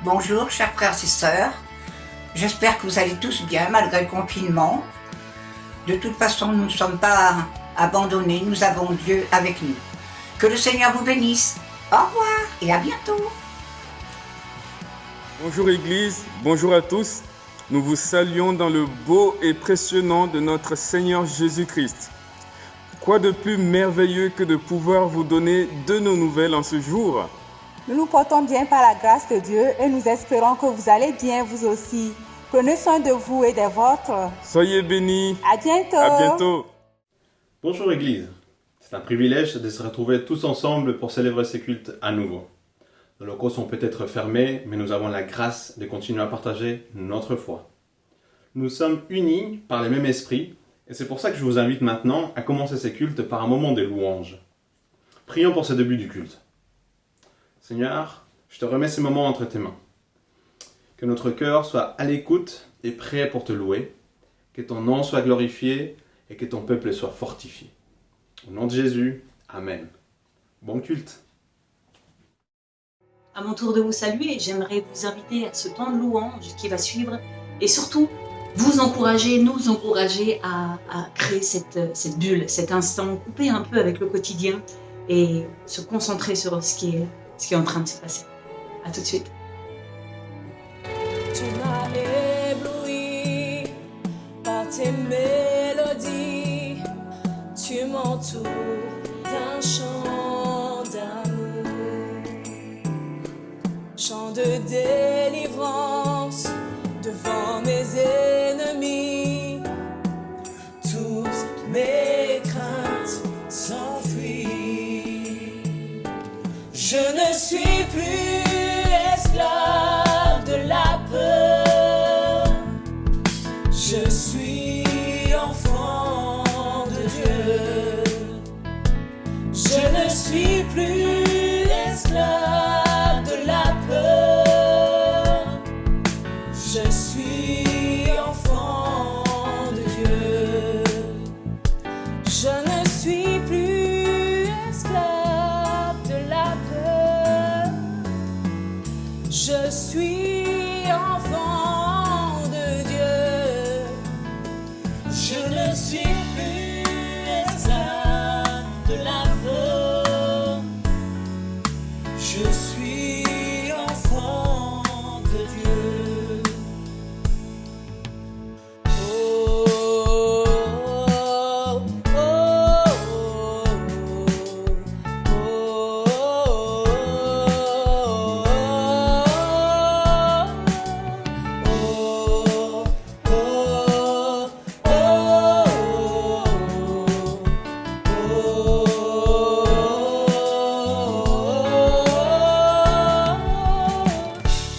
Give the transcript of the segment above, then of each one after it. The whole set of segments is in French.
Bonjour chers frères et sœurs, j'espère que vous allez tous bien malgré le confinement. De toute façon, nous ne sommes pas abandonnés, nous avons Dieu avec nous. Que le Seigneur vous bénisse. Au revoir et à bientôt. Bonjour Église, bonjour à tous. Nous vous saluons dans le beau et précieux nom de notre Seigneur Jésus-Christ. Quoi de plus merveilleux que de pouvoir vous donner de nos nouvelles en ce jour? Nous nous portons bien par la grâce de Dieu et nous espérons que vous allez bien vous aussi. Prenez soin de vous et des vôtres. Soyez bénis. À bientôt. À bientôt. Bonjour Église. C'est un privilège de se retrouver tous ensemble pour célébrer ces cultes à nouveau. Nos locaux sont peut-être fermés, mais nous avons la grâce de continuer à partager notre foi. Nous sommes unis par le même esprit, et c'est pour ça que je vous invite maintenant à commencer ces cultes par un moment de louange. Prions pour ce début du culte. Seigneur, je te remets ces moments entre tes mains. Que notre cœur soit à l'écoute et prêt pour te louer, que ton nom soit glorifié et que ton peuple soit fortifié. Au nom de Jésus, Amen. Bon culte. À mon tour de vous saluer, j'aimerais vous inviter à ce temps de louange qui va suivre et surtout vous encourager, nous encourager à créer cette bulle, cet instant, couper un peu avec le quotidien et se concentrer sur ce qui est en train de se passer. À tout de suite. Tu m'as ébloui par tes mélodies, tu m'entoures d'un chant d'amour, chant de délivrance devant mes ennemis, toutes mes craintes s'enfuient. Je ne suis plus esclave de la peur, je suis enfant de Dieu. Je ne suis plus esclave de la peur, je suis enfant de Dieu. Je ne suis plus esclave de la peur, je suis enfant de Dieu. Je ne suis plus esclave de la peur, je suis enfant de Dieu. Oh, oh, oh,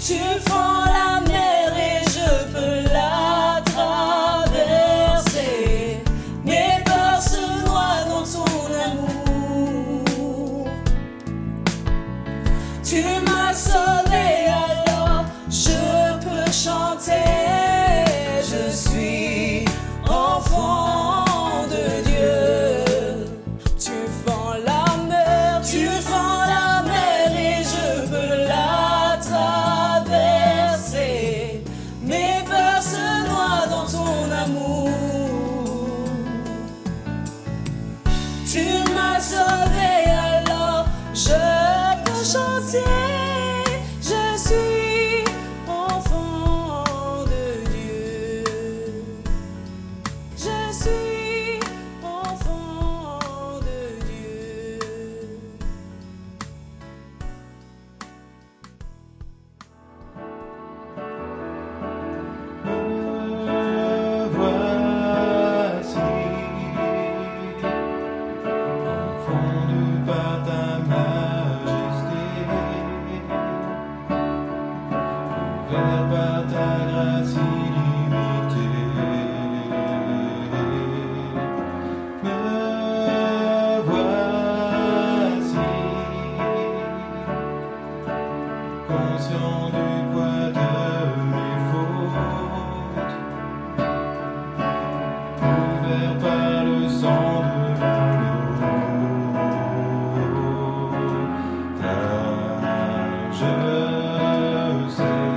tu fends la mer et je peux la traverser. Mes peurs se noient dans ton amour. Tu m'as sauvé, alors je peux chanter. Je suis enfant de Dieu. Tu fends la mer et je peux la traverser. Mes peurs se noient dans ton amour. Tu m'as sauvé, alors je peux chanter. Je suis enfant de Dieu. Je suis enfant de Dieu. Voici, confondu par ta majesté, couvert par ta grâce illimitée. Me voici, conscient du poids de mes fautes, couvert par le sang de l'agneau. Car je sais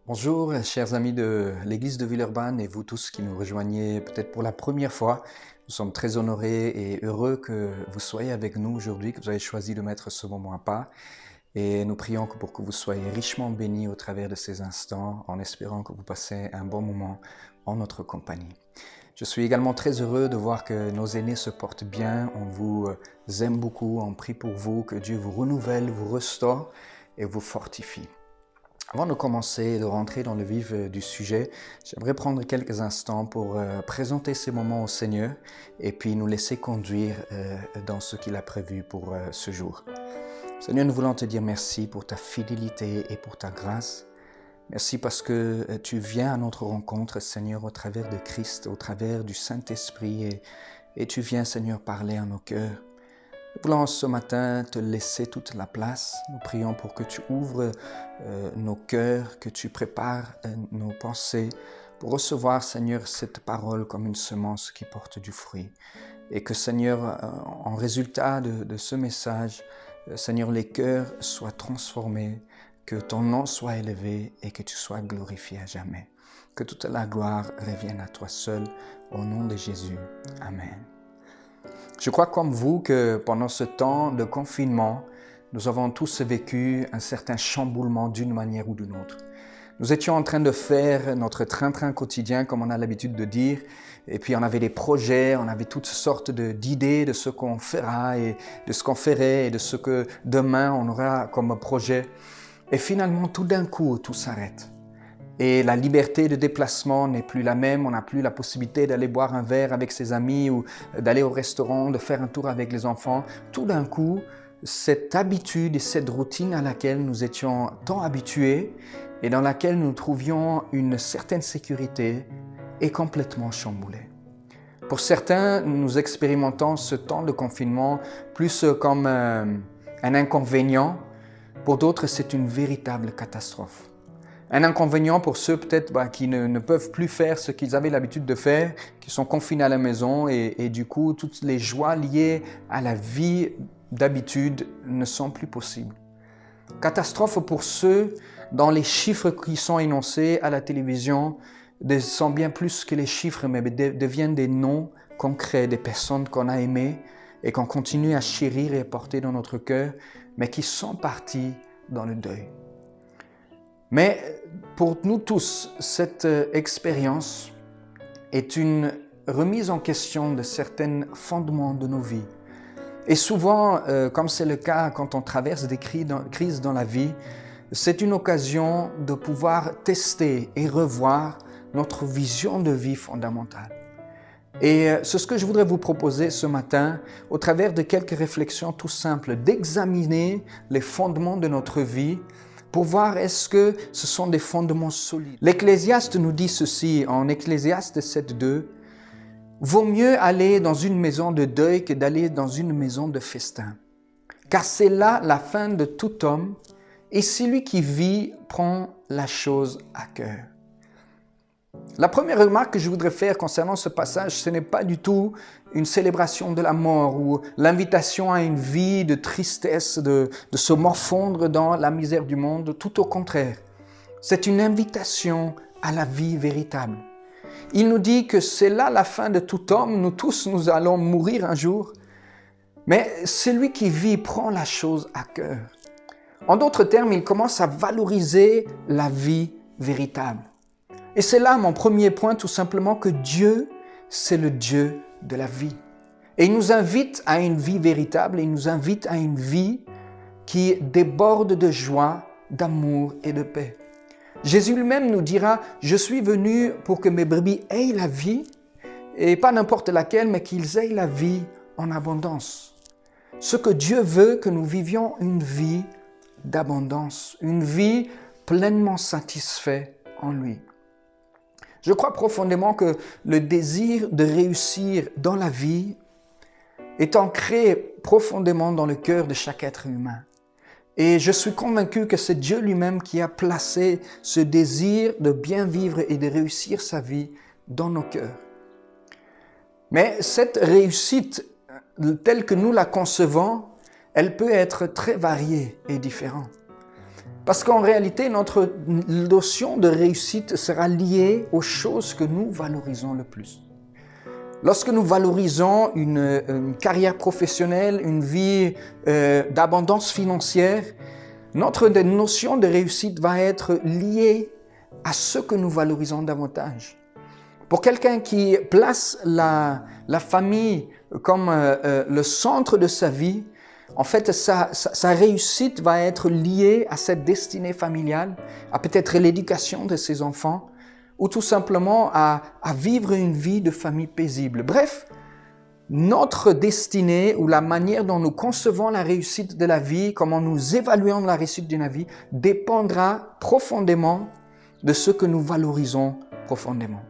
Bonjour, chers amis de l'église de Villeurbanne et vous tous qui nous rejoignez peut-être pour la première fois. Nous sommes très honorés et heureux que vous soyez avec nous aujourd'hui, que vous avez choisi de mettre ce moment à part. Et nous prions pour que vous soyez richement bénis au travers de ces instants, en espérant que vous passez un bon moment en notre compagnie. Je suis également très heureux de voir que nos aînés se portent bien. On vous aime beaucoup, on prie pour vous, que Dieu vous renouvelle, vous restaure et vous fortifie. Avant de commencer et de rentrer dans le vif du sujet, j'aimerais prendre quelques instants pour présenter ces moments au Seigneur et puis nous laisser conduire dans ce qu'il a prévu pour ce jour. Seigneur, nous voulons te dire merci pour ta fidélité et pour ta grâce. Merci parce que tu viens à notre rencontre, Seigneur, au travers de Christ, au travers du Saint-Esprit et tu viens, Seigneur, parler à nos cœurs. Nous voulons ce matin te laisser toute la place. Nous prions pour que tu ouvres nos cœurs, que tu prépares nos pensées pour recevoir, Seigneur, cette parole comme une semence qui porte du fruit. Et que, Seigneur, en résultat de ce message, Seigneur, les cœurs soient transformés, que ton nom soit élevé et que tu sois glorifié à jamais. Que toute la gloire revienne à toi seul, au nom de Jésus. Amen. Je crois comme vous que pendant ce temps de confinement, nous avons tous vécu un certain chamboulement d'une manière ou d'une autre. Nous étions en train de faire notre train-train quotidien, comme on a l'habitude de dire, et puis on avait des projets, on avait toutes sortes d'idées de ce qu'on fera et de ce qu'on ferait et de ce que demain on aura comme projet. Et finalement, tout d'un coup, tout s'arrête. Et la liberté de déplacement n'est plus la même. On n'a plus la possibilité d'aller boire un verre avec ses amis ou d'aller au restaurant, de faire un tour avec les enfants. Tout d'un coup, cette habitude et cette routine à laquelle nous étions tant habitués et dans laquelle nous trouvions une certaine sécurité est complètement chamboulée. Pour certains, nous expérimentons ce temps de confinement plus comme un inconvénient. Pour d'autres, c'est une véritable catastrophe. Un inconvénient pour ceux peut-être qui ne peuvent plus faire ce qu'ils avaient l'habitude de faire, qui sont confinés à la maison et du coup, toutes les joies liées à la vie d'habitude ne sont plus possibles. Catastrophe pour ceux dont les chiffres qui sont énoncés à la télévision sont bien plus que les chiffres, mais deviennent des noms concrets, des personnes qu'on a aimées et qu'on continue à chérir et à porter dans notre cœur, mais qui sont partis dans le deuil. Mais pour nous tous, cette expérience est une remise en question de certains fondements de nos vies. Et souvent, comme c'est le cas quand on traverse des crises dans la vie, c'est une occasion de pouvoir tester et revoir notre vision de vie fondamentale. Et c'est ce que je voudrais vous proposer ce matin, au travers de quelques réflexions tout simples, d'examiner les fondements de notre vie pour voir est-ce que ce sont des fondements solides. L'Ecclésiaste nous dit ceci en Ecclésiaste 7.2, « Vaut mieux aller dans une maison de deuil que d'aller dans une maison de festin, car c'est là la fin de tout homme, et celui qui vit prend la chose à cœur. » La première remarque que je voudrais faire concernant ce passage, ce n'est pas du tout une célébration de la mort ou l'invitation à une vie de tristesse, de se morfondre dans la misère du monde. Tout au contraire, c'est une invitation à la vie véritable. Il nous dit que c'est là la fin de tout homme, nous tous nous allons mourir un jour, mais celui qui vit prend la chose à cœur. En d'autres termes, il commence à valoriser la vie véritable. Et c'est là mon premier point, tout simplement, que Dieu, c'est le Dieu de la vie. Et il nous invite à une vie véritable, il nous invite à une vie qui déborde de joie, d'amour et de paix. Jésus lui-même nous dira, « Je suis venu pour que mes brebis aient la vie, et pas n'importe laquelle, mais qu'ils aient la vie en abondance. » Ce que Dieu veut, que nous vivions une vie d'abondance, une vie pleinement satisfaite en lui. Je crois profondément que le désir de réussir dans la vie est ancré profondément dans le cœur de chaque être humain. Et je suis convaincu que c'est Dieu lui-même qui a placé ce désir de bien vivre et de réussir sa vie dans nos cœurs. Mais cette réussite, telle que nous la concevons, elle peut être très variée et différente. Parce qu'en réalité, notre notion de réussite sera liée aux choses que nous valorisons le plus. Lorsque nous valorisons une carrière professionnelle, une vie d'abondance financière, notre notion de réussite va être liée à ce que nous valorisons davantage. Pour quelqu'un qui place la famille comme le centre de sa vie, en fait, sa réussite va être liée à cette destinée familiale, à peut-être l'éducation de ses enfants, ou tout simplement à vivre une vie de famille paisible. Bref, notre destinée ou la manière dont nous concevons la réussite de la vie, comment nous évaluons la réussite de la vie, dépendra profondément de ce que nous valorisons profondément.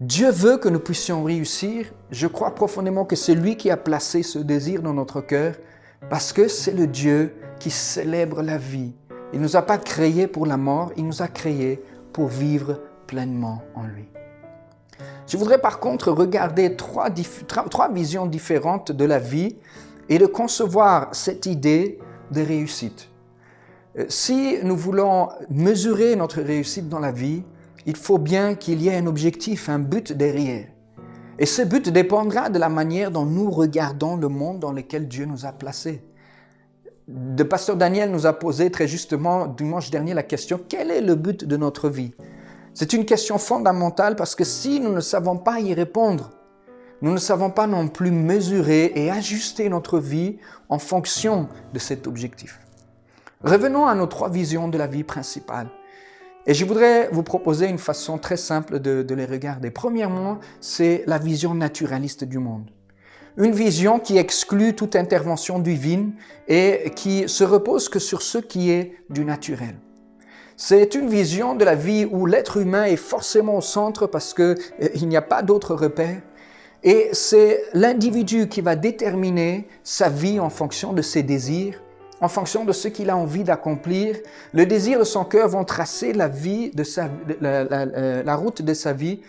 Dieu veut que nous puissions réussir. Je crois profondément que c'est lui qui a placé ce désir dans notre cœur parce que c'est le Dieu qui célèbre la vie. Il ne nous a pas créés pour la mort, il nous a créés pour vivre pleinement en lui. Je voudrais par contre regarder trois visions différentes de la vie et de concevoir cette idée de réussite. Si nous voulons mesurer notre réussite dans la vie, il faut bien qu'il y ait un objectif, un but derrière. Et ce but dépendra de la manière dont nous regardons le monde dans lequel Dieu nous a placés. Le pasteur Daniel nous a posé très justement dimanche dernier la question « Quel est le but de notre vie ?» C'est une question fondamentale parce que si nous ne savons pas y répondre, nous ne savons pas non plus mesurer et ajuster notre vie en fonction de cet objectif. Revenons à nos trois visions de la vie principale. Et je voudrais vous proposer une façon très simple de les regarder. Premièrement, c'est la vision naturaliste du monde. Une vision qui exclut toute intervention divine et qui se repose que sur ce qui est du naturel. C'est une vision de la vie où l'être humain est forcément au centre parce qu'il n'y a pas d'autre repère. Et c'est l'individu qui va déterminer sa vie en fonction de ses désirs, en fonction de ce qu'il a envie d'accomplir. Le désir de son cœur vont tracer la route de sa vie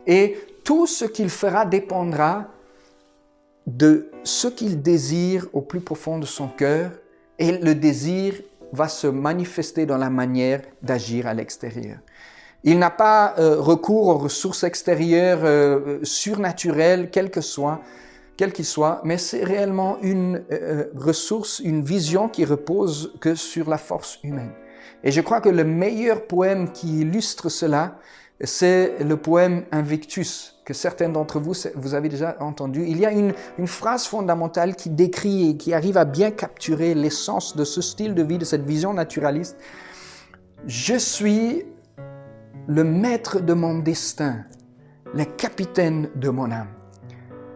et tout ce qu'il fera dépendra de ce qu'il désire au plus profond de son cœur et le désir va se manifester dans la manière d'agir à l'extérieur. Il n'a pas recours aux ressources extérieures surnaturelles, quelles qu'ils soient, mais c'est réellement une ressource, une vision qui repose que sur la force humaine. Et je crois que le meilleur poème qui illustre cela, c'est le poème Invictus, que certains d'entre vous avez déjà entendu. Il y a une phrase fondamentale qui décrit et qui arrive à bien capturer l'essence de ce style de vie, de cette vision naturaliste. Je suis le maître de mon destin, le capitaine de mon âme.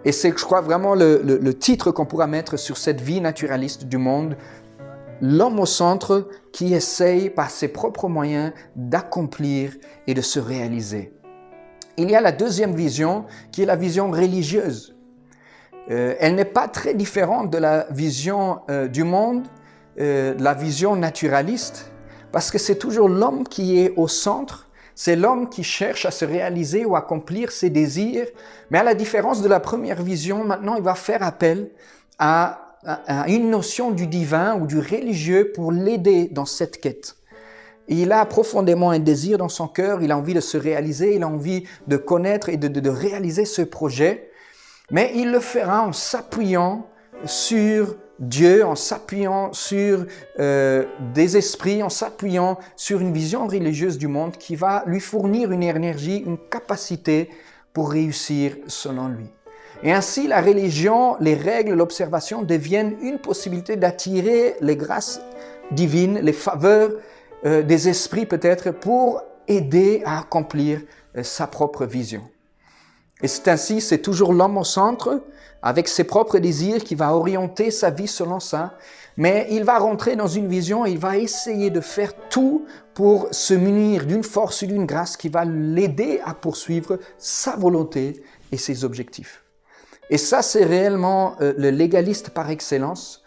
Et c'est, je crois, vraiment le titre qu'on pourra mettre sur cette vie naturaliste du monde. L'homme au centre qui essaye par ses propres moyens d'accomplir et de se réaliser. Il y a la deuxième vision qui est la vision religieuse. Elle n'est pas très différente de la vision du monde, la vision naturaliste, parce que c'est toujours l'homme qui est au centre. C'est l'homme qui cherche à se réaliser ou accomplir ses désirs. Mais à la différence de la première vision, maintenant, il va faire appel à une notion du divin ou du religieux pour l'aider dans cette quête. Il a profondément un désir dans son cœur, il a envie de se réaliser, il a envie de connaître et de réaliser ce projet. Mais il le fera en s'appuyant sur Dieu, en s'appuyant sur des esprits, en s'appuyant sur une vision religieuse du monde qui va lui fournir une énergie, une capacité pour réussir selon lui. Et ainsi, la religion, les règles, l'observation deviennent une possibilité d'attirer les grâces divines, les faveurs des esprits peut-être pour aider à accomplir sa propre vision. Et c'est toujours l'homme au centre, avec ses propres désirs, qui va orienter sa vie selon ça. Mais il va rentrer dans une vision et il va essayer de faire tout pour se munir d'une force et d'une grâce qui va l'aider à poursuivre sa volonté et ses objectifs. Et ça, c'est réellement le légaliste par excellence,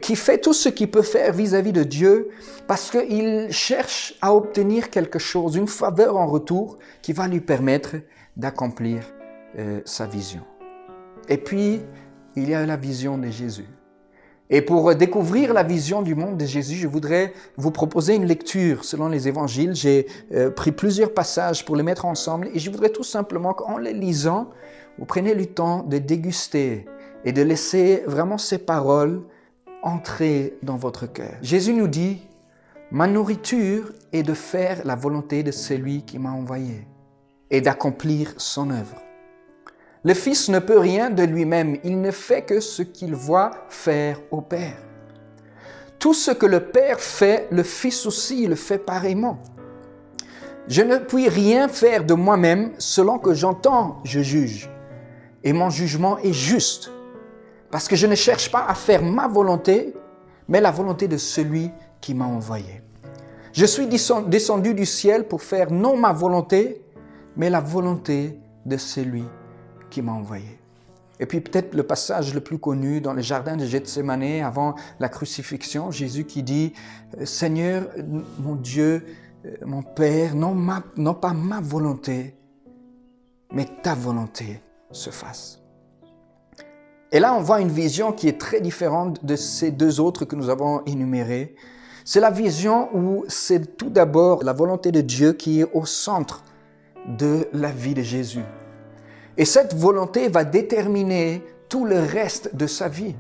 qui fait tout ce qu'il peut faire vis-à-vis de Dieu parce qu'il cherche à obtenir quelque chose, une faveur en retour qui va lui permettre d'accomplir sa vision. Et puis, il y a la vision de Jésus. Et pour découvrir la vision du monde de Jésus, je voudrais vous proposer une lecture selon les évangiles. J'ai pris plusieurs passages pour les mettre ensemble et je voudrais tout simplement qu'en les lisant, vous preniez le temps de déguster et de laisser vraiment ces paroles entrer dans votre cœur. Jésus nous dit, « Ma nourriture est de faire la volonté de celui qui m'a envoyé et d'accomplir son œuvre. Le Fils ne peut rien de lui-même, il ne fait que ce qu'il voit faire au Père. Tout ce que le Père fait, le Fils aussi le fait pareillement. Je ne puis rien faire de moi-même, selon que j'entends, je juge. Et mon jugement est juste, parce que je ne cherche pas à faire ma volonté, mais la volonté de celui qui m'a envoyé. Je suis descendu du ciel pour faire non ma volonté, mais la volonté de celui qui m'a envoyé. » Et puis peut-être le passage le plus connu dans le jardin de Gethsémane avant la crucifixion, Jésus qui dit « Seigneur, mon Dieu, mon Père, non pas ma volonté, mais ta volonté se fasse. » Et là, on voit une vision qui est très différente de ces deux autres que nous avons énumérées. C'est la vision où c'est tout d'abord la volonté de Dieu qui est au centre de la vie de Jésus. Et cette volonté va déterminer tout le reste de sa vie.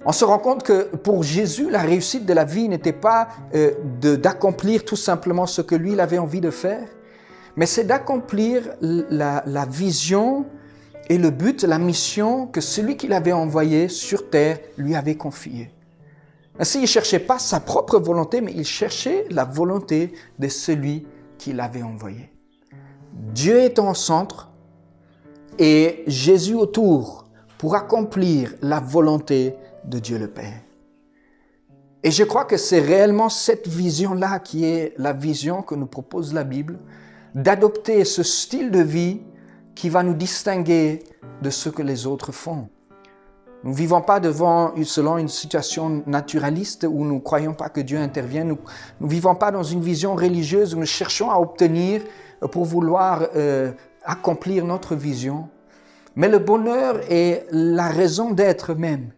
On se rend compte que pour Jésus, la réussite de la vie n'était pas d'accomplir tout simplement ce que lui il avait envie de faire, mais c'est d'accomplir la vision et le but, la mission que celui qui l'avait envoyé sur terre lui avait confiée. Ainsi, il ne cherchait pas sa propre volonté, mais il cherchait la volonté de celui qui l'avait envoyé. Dieu est en centre et Jésus autour pour accomplir la volonté de Dieu le Père. Et je crois que c'est réellement cette vision-là qui est la vision que nous propose la Bible, d'adopter ce style de vie qui va nous distinguer de ce que les autres font. Nous ne vivons pas selon une situation naturaliste où nous ne croyons pas que Dieu intervient. Nous ne vivons pas dans une vision religieuse où nous cherchons à obtenir pour vouloir accomplir notre vision. Mais le bonheur et la raison d'être même,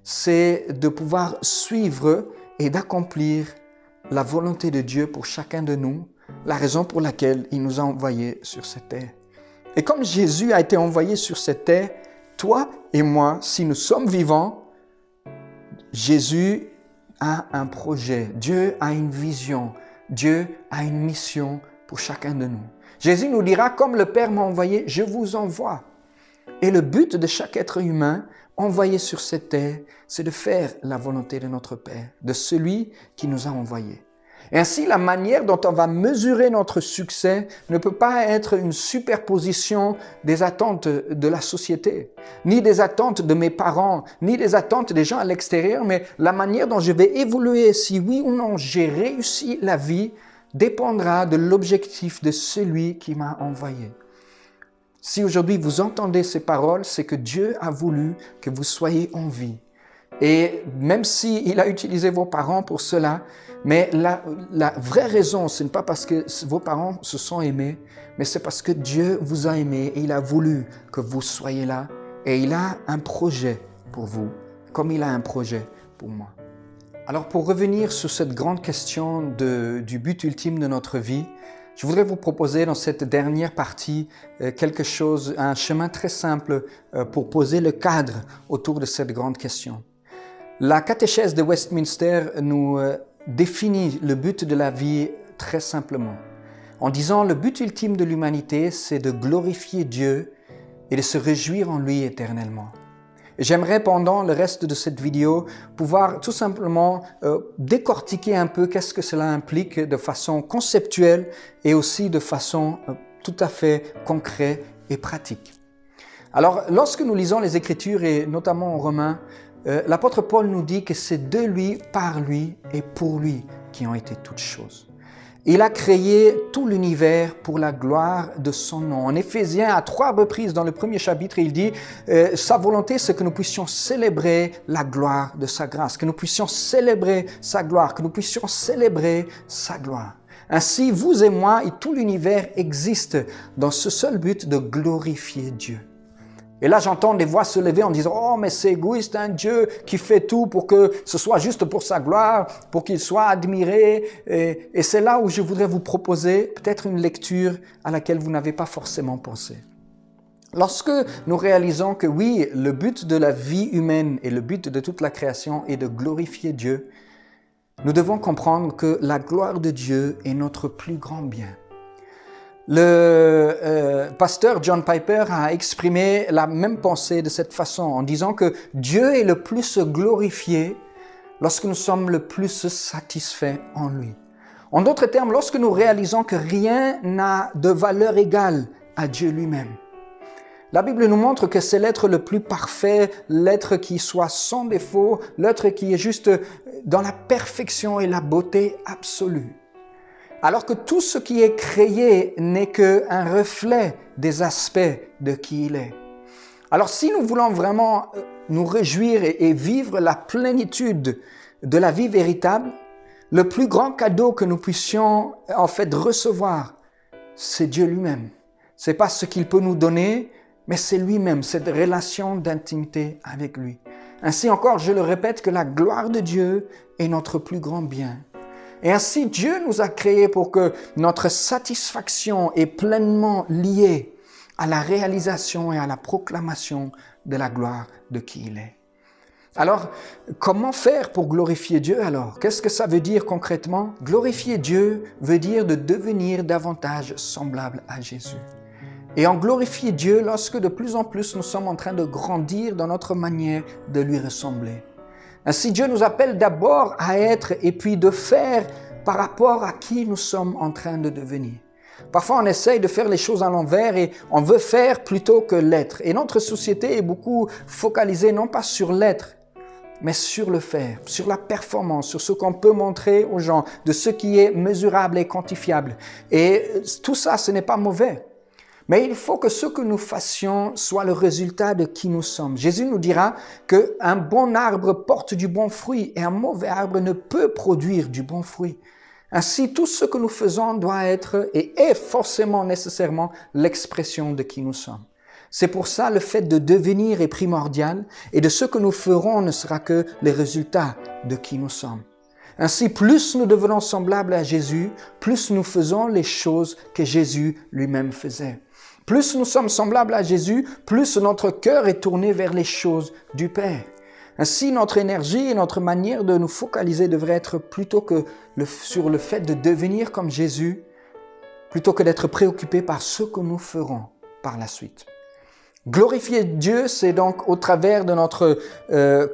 c'est de pouvoir suivre et d'accomplir la volonté de Dieu pour chacun de nous, la raison pour laquelle il nous a envoyés sur cette terre. Et comme Jésus a été envoyé sur cette terre, toi et moi, si nous sommes vivants, Jésus a un projet, Dieu a une vision, Dieu a une mission pour chacun de nous. Jésus nous dira, comme le Père m'a envoyé, je vous envoie. Et le but de chaque être humain envoyé sur cette terre, c'est de faire la volonté de notre Père, de celui qui nous a envoyés. Et ainsi, la manière dont on va mesurer notre succès ne peut pas être une superposition des attentes de la société, ni des attentes de mes parents, ni des attentes des gens à l'extérieur, mais la manière dont je vais évoluer, si oui ou non j'ai réussi la vie, dépendra de l'objectif de celui qui m'a envoyé. Si aujourd'hui vous entendez ces paroles, c'est que Dieu a voulu que vous soyez en vie. Et même s'il a utilisé vos parents pour cela, mais la vraie raison, ce n'est pas parce que vos parents se sont aimés, mais c'est parce que Dieu vous a aimé et il a voulu que vous soyez là. Et il a un projet pour vous, comme il a un projet pour moi. Alors pour revenir sur cette grande question du but ultime de notre vie, je voudrais vous proposer dans cette dernière partie quelque chose, un chemin très simple pour poser le cadre autour de cette grande question. La catéchèse de Westminster nous définit le but de la vie très simplement, en disant le but ultime de l'humanité, c'est de glorifier Dieu et de se réjouir en lui éternellement. Et j'aimerais pendant le reste de cette vidéo pouvoir tout simplement décortiquer un peu qu'est-ce que cela implique de façon conceptuelle et aussi de façon tout à fait concrète et pratique. Alors, lorsque nous lisons les Écritures et notamment en Romains, l'apôtre Paul nous dit que c'est de lui, par lui et pour lui qui ont été toutes choses. Il a créé tout l'univers pour la gloire de son nom. En Éphésiens, à 3 reprises dans le premier chapitre, il dit sa volonté, c'est que nous puissions célébrer la gloire de sa grâce, que nous puissions célébrer sa gloire, que nous puissions célébrer sa gloire. Ainsi, vous et moi et tout l'univers existent dans ce seul but de glorifier Dieu. Et là, j'entends des voix se lever en disant « Oh, mais c'est égoïste, un Dieu qui fait tout pour que ce soit juste pour sa gloire, pour qu'il soit admiré. » Et c'est là où je voudrais vous proposer peut-être une lecture à laquelle vous n'avez pas forcément pensé. Lorsque nous réalisons que oui, le but de la vie humaine et le but de toute la création est de glorifier Dieu, nous devons comprendre que la gloire de Dieu est notre plus grand bien. Le pasteur John Piper a exprimé la même pensée de cette façon en disant que Dieu est le plus glorifié lorsque nous sommes le plus satisfaits en lui. En d'autres termes, lorsque nous réalisons que rien n'a de valeur égale à Dieu lui-même. La Bible nous montre que c'est l'être le plus parfait, l'être qui soit sans défaut, l'être qui est juste dans la perfection et la beauté absolue. Alors que tout ce qui est créé n'est qu'un reflet des aspects de qui il est. Alors si nous voulons vraiment nous réjouir et vivre la plénitude de la vie véritable, le plus grand cadeau que nous puissions en fait recevoir, c'est Dieu lui-même. C'est pas ce qu'il peut nous donner, mais c'est lui-même, cette relation d'intimité avec lui. Ainsi encore, je le répète, que la gloire de Dieu est notre plus grand bien. Et ainsi, Dieu nous a créés pour que notre satisfaction est pleinement liée à la réalisation et à la proclamation de la gloire de qui il est. Alors, comment faire pour glorifier Dieu alors? Qu'est-ce que ça veut dire concrètement? Glorifier Dieu veut dire de devenir davantage semblable à Jésus. Et en glorifier Dieu lorsque de plus en plus nous sommes en train de grandir dans notre manière de lui ressembler. Ainsi, Dieu nous appelle d'abord à être et puis de faire par rapport à qui nous sommes en train de devenir. Parfois, on essaye de faire les choses à l'envers et on veut faire plutôt que l'être. Et notre société est beaucoup focalisée non pas sur l'être, mais sur le faire, sur la performance, sur ce qu'on peut montrer aux gens, de ce qui est mesurable et quantifiable. Et tout ça, ce n'est pas mauvais. Mais il faut que ce que nous fassions soit le résultat de qui nous sommes. Jésus nous dira qu'un bon arbre porte du bon fruit et un mauvais arbre ne peut produire du bon fruit. Ainsi, tout ce que nous faisons doit être et est forcément nécessairement l'expression de qui nous sommes. C'est pour ça le fait de devenir est primordial et de ce que nous ferons ne sera que le résultat de qui nous sommes. Ainsi, plus nous devenons semblables à Jésus, plus nous faisons les choses que Jésus lui-même faisait. Plus nous sommes semblables à Jésus, plus notre cœur est tourné vers les choses du Père. Ainsi, notre énergie et notre manière de nous focaliser devrait être plutôt que sur le fait de devenir comme Jésus, plutôt que d'être préoccupés par ce que nous ferons par la suite. Glorifier Dieu, c'est donc au travers de notre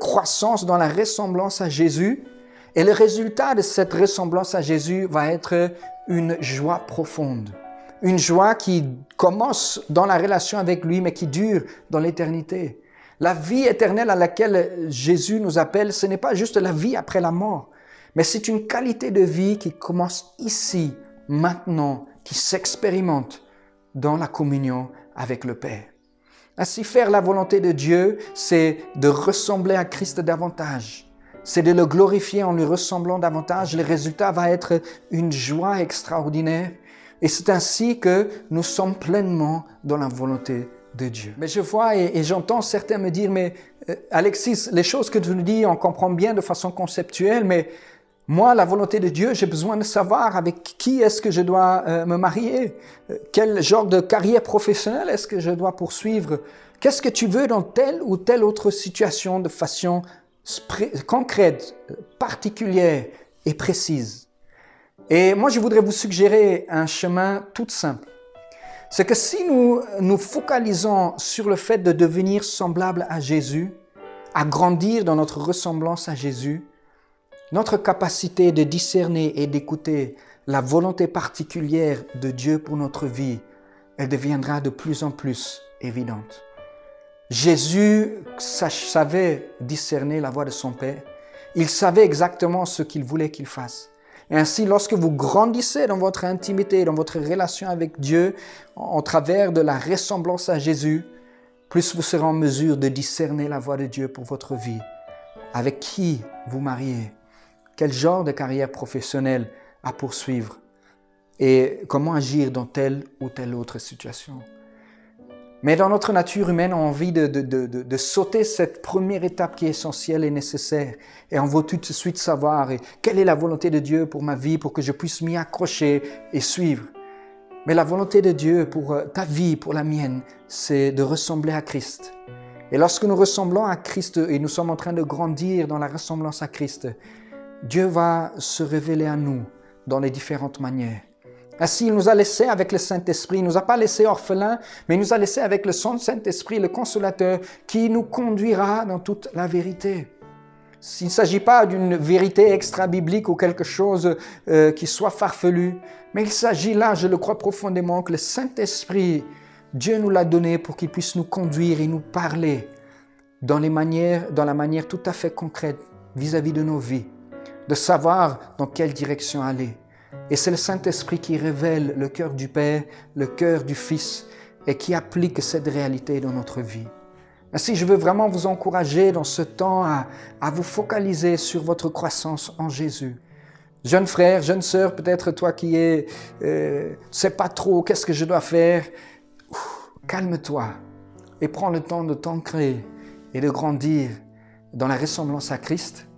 croissance dans la ressemblance à Jésus. Et le résultat de cette ressemblance à Jésus va être une joie profonde. Une joie qui commence dans la relation avec lui, mais qui dure dans l'éternité. La vie éternelle à laquelle Jésus nous appelle, ce n'est pas juste la vie après la mort, mais c'est une qualité de vie qui commence ici, maintenant, qui s'expérimente dans la communion avec le Père. Ainsi, faire la volonté de Dieu, c'est de ressembler à Christ davantage. C'est de le glorifier en lui ressemblant davantage. Le résultat va être une joie extraordinaire. Et c'est ainsi que nous sommes pleinement dans la volonté de Dieu. Mais je vois et j'entends certains me dire, mais Alexis, les choses que tu nous dis, on comprend bien de façon conceptuelle, mais moi, la volonté de Dieu, j'ai besoin de savoir avec qui est-ce que je dois me marier, quel genre de carrière professionnelle est-ce que je dois poursuivre, qu'est-ce que tu veux dans telle ou telle autre situation de façon concrète, particulière et précise. Et moi, je voudrais vous suggérer un chemin tout simple. C'est que si nous nous focalisons sur le fait de devenir semblable à Jésus, à grandir dans notre ressemblance à Jésus, notre capacité de discerner et d'écouter la volonté particulière de Dieu pour notre vie, elle deviendra de plus en plus évidente. Jésus savait discerner la voix de son Père. Il savait exactement ce qu'il voulait qu'il fasse. Et ainsi, lorsque vous grandissez dans votre intimité, dans votre relation avec Dieu, en travers de la ressemblance à Jésus, plus vous serez en mesure de discerner la voix de Dieu pour votre vie. Avec qui vous mariez, quel genre de carrière professionnelle à poursuivre et comment agir dans telle ou telle autre situation. Mais dans notre nature humaine, on a envie de sauter cette première étape qui est essentielle et nécessaire. Et on veut tout de suite savoir quelle est la volonté de Dieu pour ma vie, pour que je puisse m'y accrocher et suivre. Mais la volonté de Dieu pour ta vie, pour la mienne, c'est de ressembler à Christ. Et lorsque nous ressemblons à Christ et nous sommes en train de grandir dans la ressemblance à Christ, Dieu va se révéler à nous dans les différentes manières. Ainsi, il nous a laissés avec le Saint-Esprit. Il ne nous a pas laissés orphelins, mais il nous a laissés avec le Saint-Esprit, le Consolateur, qui nous conduira dans toute la vérité. Il ne s'agit pas d'une vérité extra-biblique ou quelque chose qui soit farfelu, mais il s'agit là, je le crois profondément, que le Saint-Esprit, Dieu nous l'a donné pour qu'il puisse nous conduire et nous parler dans la manière tout à fait concrète vis-à-vis de nos vies, de savoir dans quelle direction aller. Et c'est le Saint-Esprit qui révèle le cœur du Père, le cœur du Fils et qui applique cette réalité dans notre vie. Ainsi, je veux vraiment vous encourager dans ce temps à vous focaliser sur votre croissance en Jésus. Jeune frère, jeune sœur, peut-être toi qui ne sais pas trop qu'est-ce que je dois faire, calme-toi et prends le temps de t'ancrer et de grandir dans la ressemblance à Christ.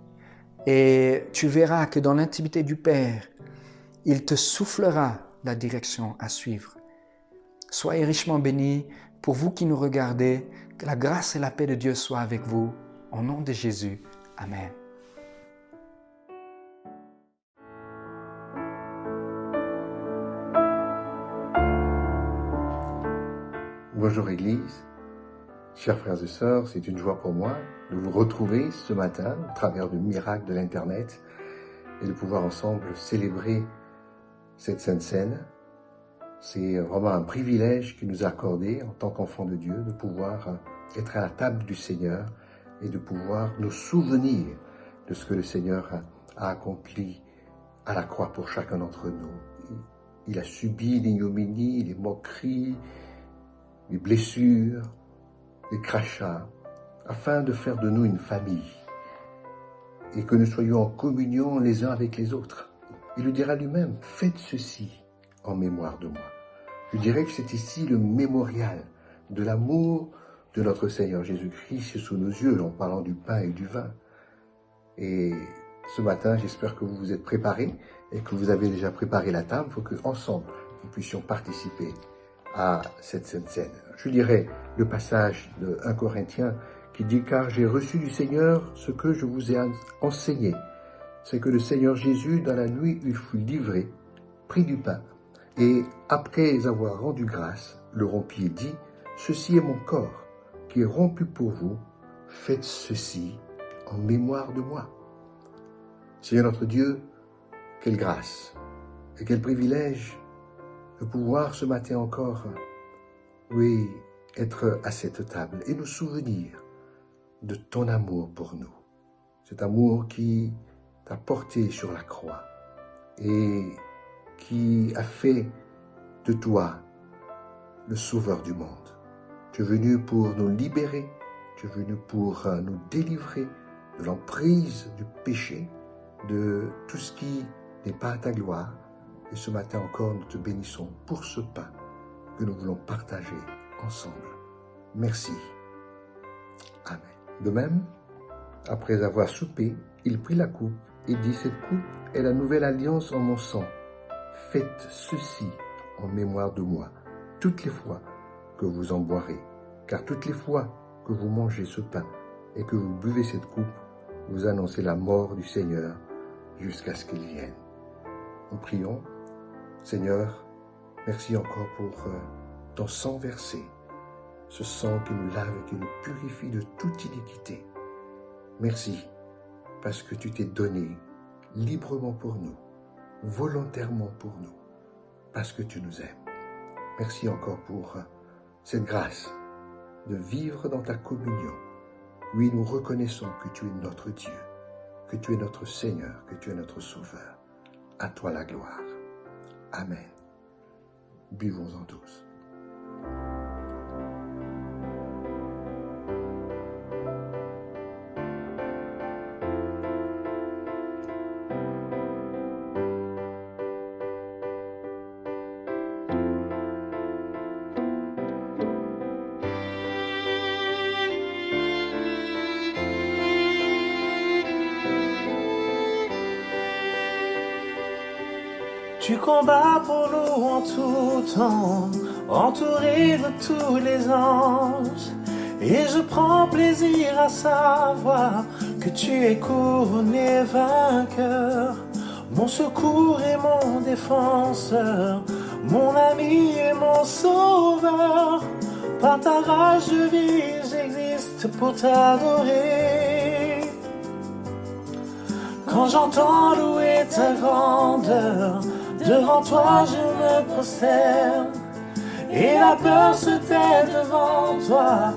Et tu verras que dans l'intimité du Père, il te soufflera la direction à suivre. Soyez richement bénis. Pour vous qui nous regardez, que la grâce et la paix de Dieu soient avec vous. Au nom de Jésus. Amen. Bonjour Église, chers frères et sœurs, c'est une joie pour moi de vous retrouver ce matin au travers du miracle de l'Internet et de pouvoir ensemble célébrer cette Sainte Seine. C'est vraiment un privilège qui nous est accordé en tant qu'enfants de Dieu de pouvoir être à la table du Seigneur et de pouvoir nous souvenir de ce que le Seigneur a accompli à la croix pour chacun d'entre nous. Il a subi l'ignominie, les moqueries, les blessures, les crachats, afin de faire de nous une famille et que nous soyons en communion les uns avec les autres. Il lui dira lui-même, faites ceci en mémoire de moi. Je dirais que c'est ici le mémorial de l'amour de notre Seigneur Jésus-Christ sous nos yeux en parlant du pain et du vin. Et ce matin, j'espère que vous vous êtes préparés et que vous avez déjà préparé la table pour qu'ensemble, nous puissions participer à cette Sainte Seine. Je lirai le passage de 1 Corinthiens qui dit « Car j'ai reçu du Seigneur ce que je vous ai enseigné. C'est que le Seigneur Jésus, dans la nuit où il fut livré, prit du pain, et après avoir rendu grâce, le rompit et dit « Ceci est mon corps, qui est rompu pour vous. Faites ceci en mémoire de moi. » Seigneur notre Dieu, quelle grâce et quel privilège de pouvoir ce matin encore, oui, être à cette table et nous souvenir de ton amour pour nous. Cet amour qui t'a porté sur la croix et qui a fait de toi le sauveur du monde. Tu es venu pour nous libérer, tu es venu pour nous délivrer de l'emprise du péché, de tout ce qui n'est pas à ta gloire. Et ce matin encore, nous te bénissons pour ce pain que nous voulons partager ensemble. Merci. Amen. De même, après avoir soupé, il prit la coupe et dit, cette coupe est la nouvelle alliance en mon sang. Faites ceci en mémoire de moi, toutes les fois que vous en boirez. Car toutes les fois que vous mangez ce pain et que vous buvez cette coupe, vous annoncez la mort du Seigneur jusqu'à ce qu'il vienne. Nous prions. Seigneur, merci encore pour ton sang versé, ce sang qui nous lave et qui nous purifie de toute iniquité. Merci parce que tu t'es donné librement pour nous, volontairement pour nous, parce que tu nous aimes. Merci encore pour cette grâce de vivre dans ta communion. Oui, nous reconnaissons que tu es notre Dieu, que tu es notre Seigneur, que tu es notre Sauveur. À toi la gloire. Amen. Buvons-en tous. Tu combats pour nous en tout temps, entouré de tous les anges. Et je prends plaisir à savoir que tu es couronné vainqueur. Mon secours et mon défenseur, mon ami et mon sauveur. Par ta rage de vie, j'existe pour t'adorer. Quand j'entends louer ta grandeur, devant toi je me prosterne. Et la peur se tait devant toi,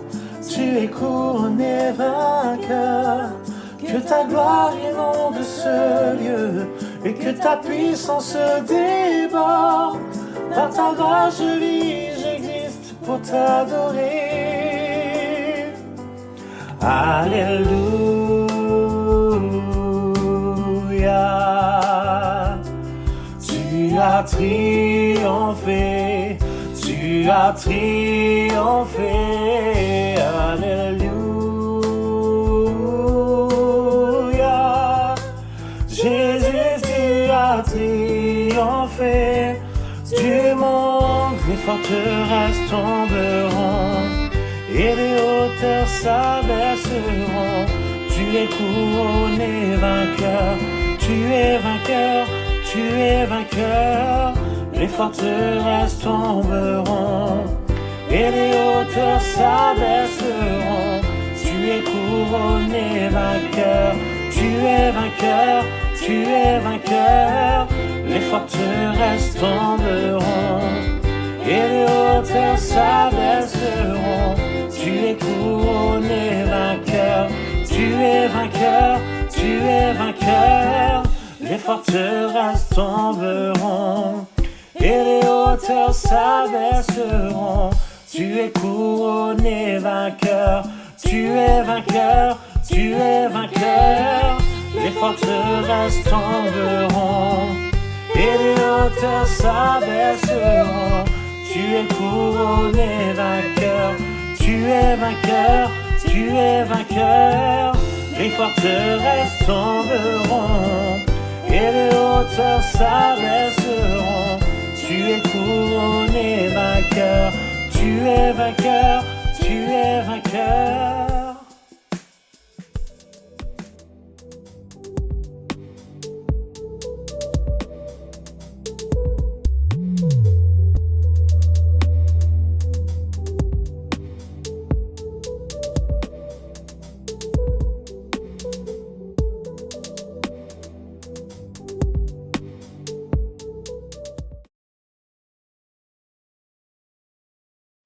tu es couronné vainqueur. Que ta gloire inonde ce lieu et que ta puissance déborde. Par ta grâce je vis, j'existe pour t'adorer. Alléluia. Tu as triomphé, tu as triomphé. Alléluia. Jésus, tu as triomphé. Du monde, les forteresses tomberont et les hauteurs s'abaisseront. Tu es couronné vainqueur, tu es vainqueur, tu es vainqueur. Les forteresses tomberont et les hauteurs s'abaisseront. Tu es couronné vainqueur, tu es vainqueur, tu es vainqueur. Les forteresses tomberont et les hauteurs s'abaisseront. Tu es couronné vainqueur, tu es vainqueur, tu es vainqueur. Les forteresses tomberont et les hauteurs s'abaisseront. Tu es couronné vainqueur, tu es vainqueur, tu es vainqueur. Les forteresses tomberont et les hauteurs s'abaisseront. Tu es couronné vainqueur, tu es vainqueur, tu es vainqueur. Les forteresses tomberont et les hauteurs s'abaisseront. Tu es couronné vainqueur, tu es vainqueur, tu es vainqueur.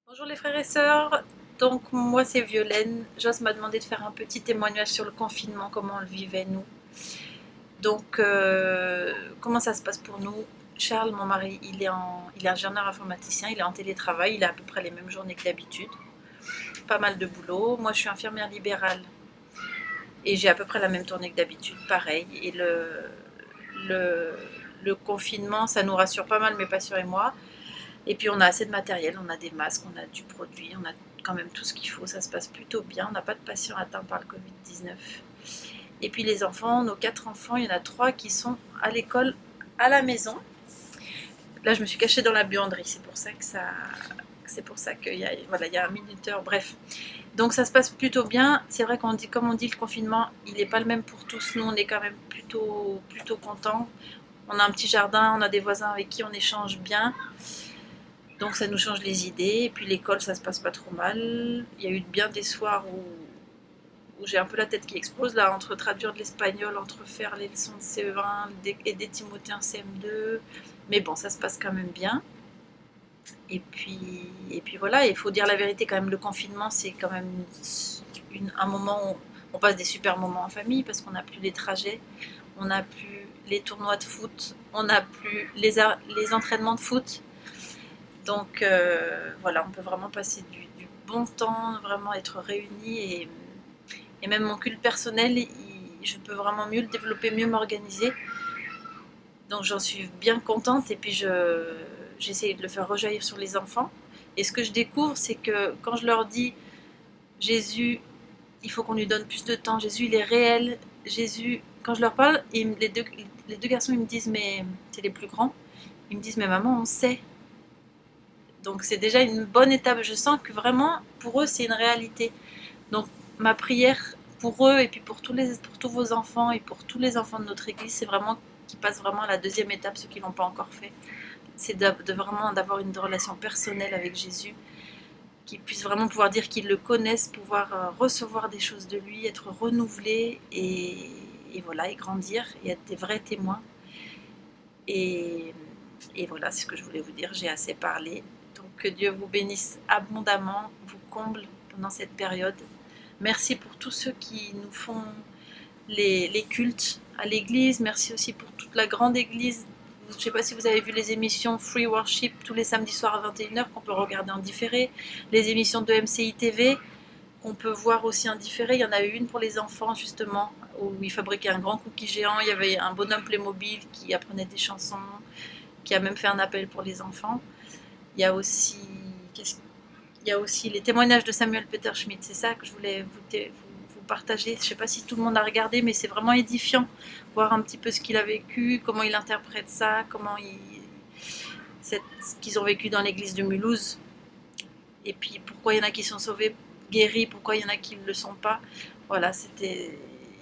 Bonjour les frères et sœurs, donc moi c'est Violaine. Joss m'a demandé de faire un petit témoignage sur le confinement, comment on le vivait nous. Donc comment ça se passe pour nous? Charles, mon mari, il est ingénieur informaticien, il est en télétravail, il a à peu près les mêmes journées que d'habitude. Pas mal de boulot. Moi je suis infirmière libérale et j'ai à peu près la même tournée que d'habitude, pareil. Et le confinement, ça nous rassure pas mal mes patients et moi. Et puis on a assez de matériel, on a des masques, on a du produit, on a quand même tout ce qu'il faut, ça se passe plutôt bien, on n'a pas de patients atteints par le Covid-19. Et puis les enfants, nos 4 enfants, il y en a 3 qui sont à l'école, à la maison. Là je me suis cachée dans la buanderie, c'est pour ça qu'il y a, voilà, il y a un minuteur, bref. Donc ça se passe plutôt bien, c'est vrai qu'on dit, comme on dit, le confinement, il n'est pas le même pour tous, nous on est quand même plutôt contents. On a un petit jardin, on a des voisins avec qui on échange bien. Donc ça nous change les idées, et puis l'école ça se passe pas trop mal. Il y a eu bien des soirs où j'ai un peu la tête qui explose là, entre traduire de l'espagnol, entre faire les leçons de CE1 et des Timothée en CM2. Mais bon, ça se passe quand même bien. Et puis voilà, il faut dire la vérité quand même, le confinement c'est quand même un moment où on passe des super moments en famille parce qu'on n'a plus les trajets, on n'a plus les tournois de foot, on n'a plus les entraînements de foot. Donc voilà, on peut vraiment passer du bon temps, vraiment être réunis et même mon culte personnel, je peux vraiment mieux le développer, mieux m'organiser. Donc j'en suis bien contente et puis j'essaie de le faire rejaillir sur les enfants. Et ce que je découvre, c'est que quand je leur dis Jésus, il faut qu'on lui donne plus de temps, Jésus il est réel, Jésus, quand je leur parle, les deux garçons ils me disent, mais c'est les plus grands, ils me disent mais maman on sait. Donc c'est déjà une bonne étape, je sens que vraiment pour eux c'est une réalité. Donc ma prière pour eux et puis pour tous vos enfants et pour tous les enfants de notre église, c'est vraiment qu'ils passent vraiment à la deuxième étape, ceux qui ne l'ont pas encore fait. C'est vraiment d'avoir une relation personnelle avec Jésus, qu'ils puissent vraiment pouvoir dire qu'ils le connaissent, pouvoir recevoir des choses de lui, être renouvelés et voilà, et grandir et être des vrais témoins. Et voilà, c'est ce que je voulais vous dire, j'ai assez parlé. Donc que Dieu vous bénisse abondamment, vous comble pendant cette période. Merci pour tous ceux qui nous font les cultes à l'église. Merci aussi pour toute la grande église. Je ne sais pas si vous avez vu les émissions Free Worship tous les samedis soirs à 21h qu'on peut regarder en différé. Les émissions de MCI TV qu'on peut voir aussi en différé. Il y en a eu une pour les enfants justement où ils fabriquaient un grand cookie géant. Il y avait un bonhomme Playmobil qui apprenait des chansons, qui a même fait un appel pour les enfants. Il y a aussi les témoignages de Samuel Peter Schmidt. C'est ça que je voulais vous partager. Je ne sais pas si tout le monde a regardé, mais c'est vraiment édifiant. Voir un petit peu ce qu'il a vécu, comment il interprète ça, ce qu'ils ont vécu dans l'église de Mulhouse. Et puis pourquoi il y en a qui sont sauvés, guéris, pourquoi il y en a qui ne le sont pas. Voilà, il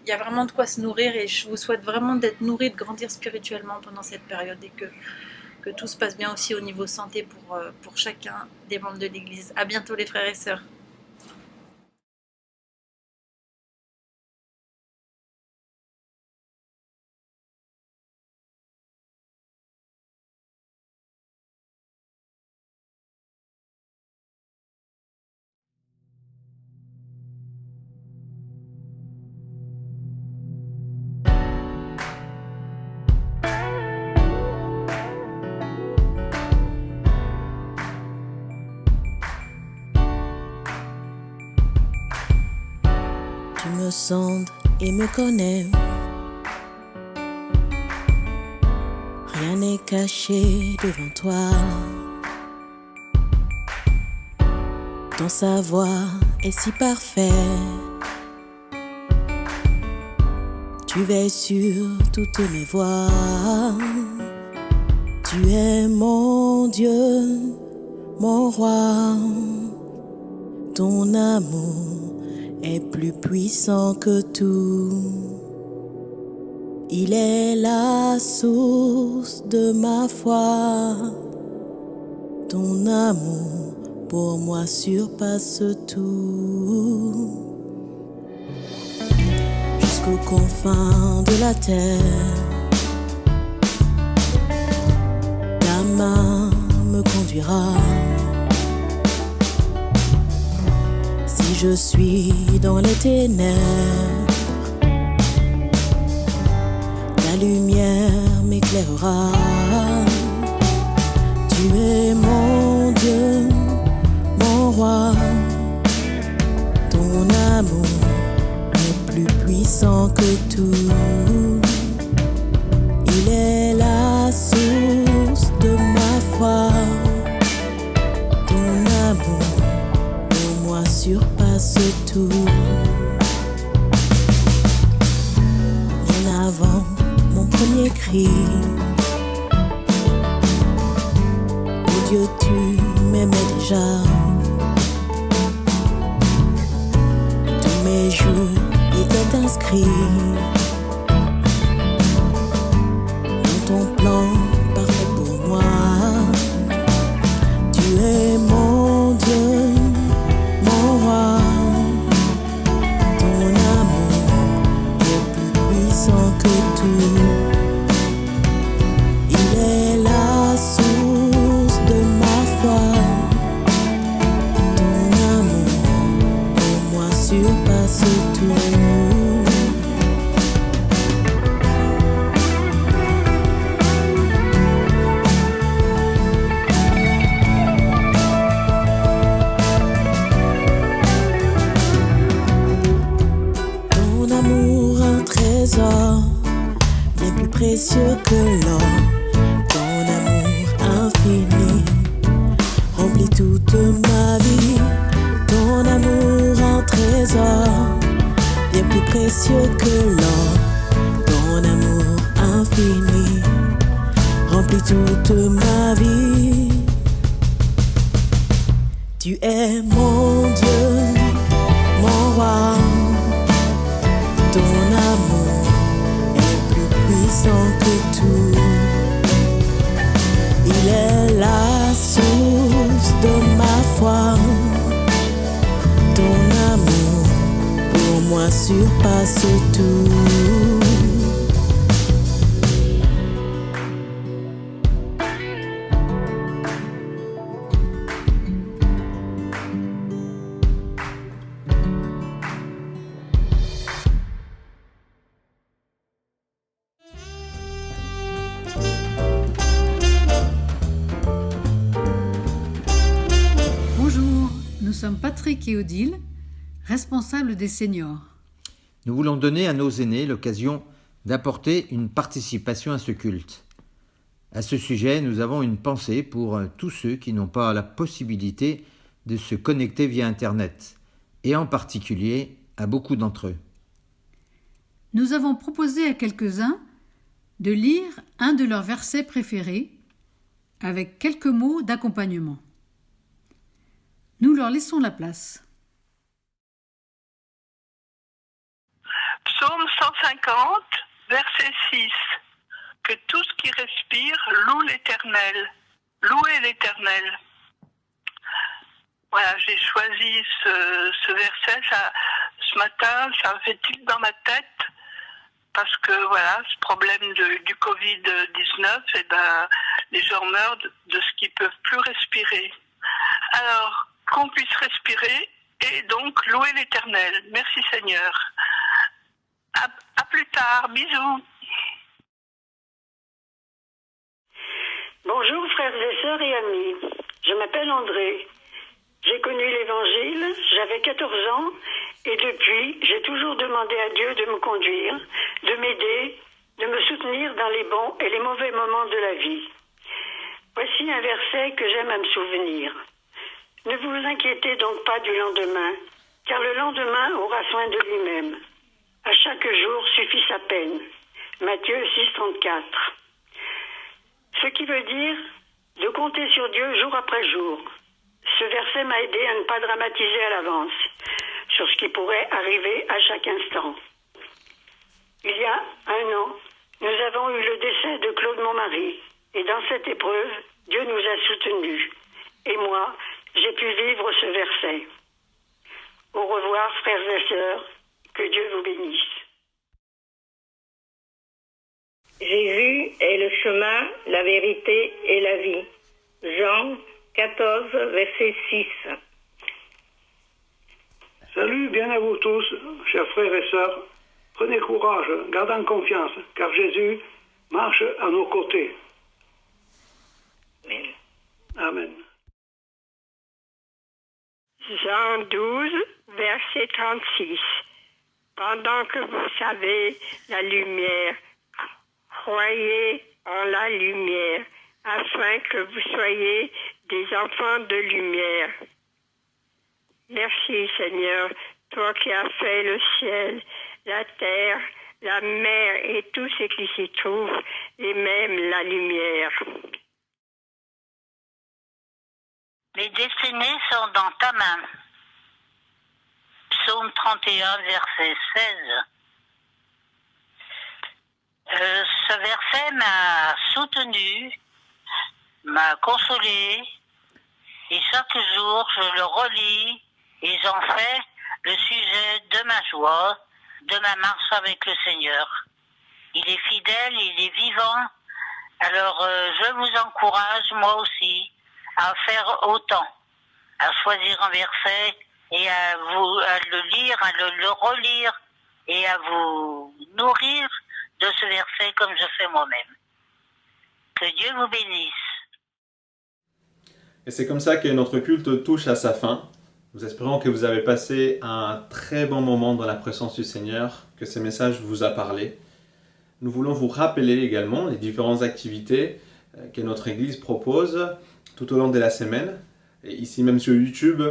y a vraiment de quoi se nourrir et je vous souhaite vraiment d'être nourris, de grandir spirituellement pendant cette période et que tout se passe bien aussi au niveau santé pour chacun des membres de l'église. À bientôt les frères et sœurs. Tu me sondes et me connais. Rien n'est caché devant toi. Ton savoir est si parfait. Tu veilles sur toutes mes voies. Tu es mon Dieu, mon roi. Ton amour est plus puissant que tout. Il est la source de ma foi. Ton amour pour moi surpasse tout. Jusqu'aux confins de la terre, ta main me conduira. Si je suis dans les ténèbres, la lumière m'éclairera. Tu es mon Dieu, mon roi. Ton amour est plus puissant que tout. Il est la source de ma foi. Ton amour pour moi surpasse tout. Bien avant mon premier cri, oh Dieu, tu m'aimais déjà. Tous mes jours étaient inscrits dans ton plan parfait pour moi. Tu es mon Dieu, mon roi. Ton amour est plus puissant que tout. Il est la source de ma foi. Ton amour pour moi surpasse tout. Ton amour un trésor bien plus précieux que l'or. Ton amour infini remplit toute ma vie. Ton amour un trésor bien plus précieux que l'or. Ton amour infini remplit remplit toute ma vie. Tu es mon Dieu, mon roi. Ton amour est plus puissant que tout. Il est la source de ma foi. Ton amour pour moi surpasse tout. Bonjour, nous sommes Patrick et Odile, responsables des seniors. Nous voulons donner à nos aînés l'occasion d'apporter une participation à ce culte. À ce sujet, nous avons une pensée pour tous ceux qui n'ont pas la possibilité de se connecter via Internet, et en particulier à beaucoup d'entre eux. Nous avons proposé à quelques-uns de lire un de leurs versets préférés avec quelques mots d'accompagnement. Nous leur laissons la place. Psaume 150, verset 6. Que tout ce qui respire loue l'Éternel. Louez l'Éternel. Voilà, j'ai choisi ce verset. Ce matin, ça me fait tilt dans ma tête. Parce que voilà, ce problème du Covid-19, eh ben, les gens meurent de ce qu'ils ne peuvent plus respirer. Alors, qu'on puisse respirer et donc louer l'Éternel. Merci Seigneur. À plus tard, bisous. Bonjour frères et sœurs et amis, je m'appelle André. J'ai connu l'Évangile, j'avais 14 ans et depuis, j'ai toujours demandé à Dieu de me conduire, de m'aider, de me soutenir dans les bons et les mauvais moments de la vie. Voici un verset que j'aime à me souvenir. Ne vous inquiétez donc pas du lendemain, car le lendemain aura soin de lui-même. À chaque jour suffit sa peine. Matthieu 6,34. Ce qui veut dire de compter sur Dieu jour après jour. Ce verset m'a aidé à ne pas dramatiser à l'avance sur ce qui pourrait arriver à chaque instant. Il y a 1 an, nous avons eu le décès de Claude mon mari. Et dans cette épreuve, Dieu nous a soutenus. Et moi, j'ai pu vivre ce verset. Au revoir, frères et sœurs. Que Dieu vous bénisse. Jésus est le chemin, la vérité et la vie. Jean 14, verset 6. Salut, bien à vous tous, chers frères et sœurs. Prenez courage, gardons confiance, car Jésus marche à nos côtés. Amen. Amen. Jean 12, verset 36. Pendant que vous savez la lumière, croyez en la lumière, afin que vous soyez des enfants de lumière. Merci Seigneur, toi qui as fait le ciel, la terre, la mer et tout ce qui s'y trouve, et même la lumière. Les destinées sont dans ta main. Psaume 31, verset 16. Ce verset m'a soutenu, m'a consolé, et chaque jour je le relis et j'en fais le sujet de ma joie, de ma marche avec le Seigneur. Il est fidèle, il est vivant, alors je vous encourage moi aussi à faire autant, à choisir un verset et à le lire, à le relire et à vous nourrir de ce verset comme je fais moi-même. Que Dieu vous bénisse. Et c'est comme ça que notre culte touche à sa fin. Nous espérons que vous avez passé un très bon moment dans la présence du Seigneur, que ce message vous a parlé. Nous voulons vous rappeler également les différentes activités que notre Église propose tout au long de la semaine. Et ici même sur YouTube,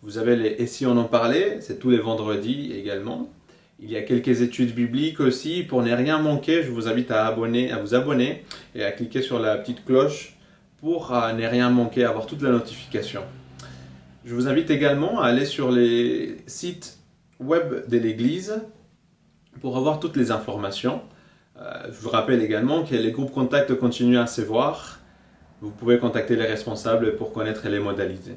vous avez les « Et si on en parlait ?» c'est tous les vendredis également. Il y a quelques études bibliques aussi. Pour ne rien manquer, je vous invite à vous abonner et à cliquer sur la petite cloche pour ne rien manquer, avoir toute la notification. Je vous invite également à aller sur les sites web de l'Église pour avoir toutes les informations. Je vous rappelle également que les groupes contacts continuent à se voir. Vous pouvez contacter les responsables pour connaître les modalités.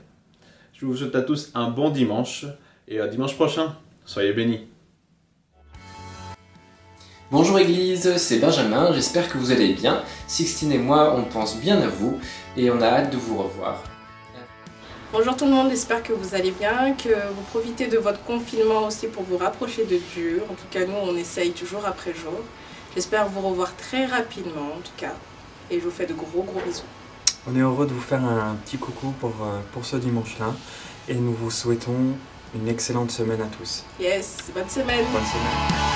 Je vous souhaite à tous un bon dimanche et à dimanche prochain. Soyez bénis. Bonjour Église, c'est Benjamin, j'espère que vous allez bien. Sixtine et moi, on pense bien à vous et on a hâte de vous revoir. Bonjour tout le monde, j'espère que vous allez bien, que vous profitez de votre confinement aussi pour vous rapprocher de Dieu. En tout cas, nous, on essaye jour après jour. J'espère vous revoir très rapidement, en tout cas. Et je vous fais de gros bisous. On est heureux de vous faire un petit coucou pour ce dimanche-là. Et nous vous souhaitons une excellente semaine à tous. Yes, bonne semaine. Bonne semaine.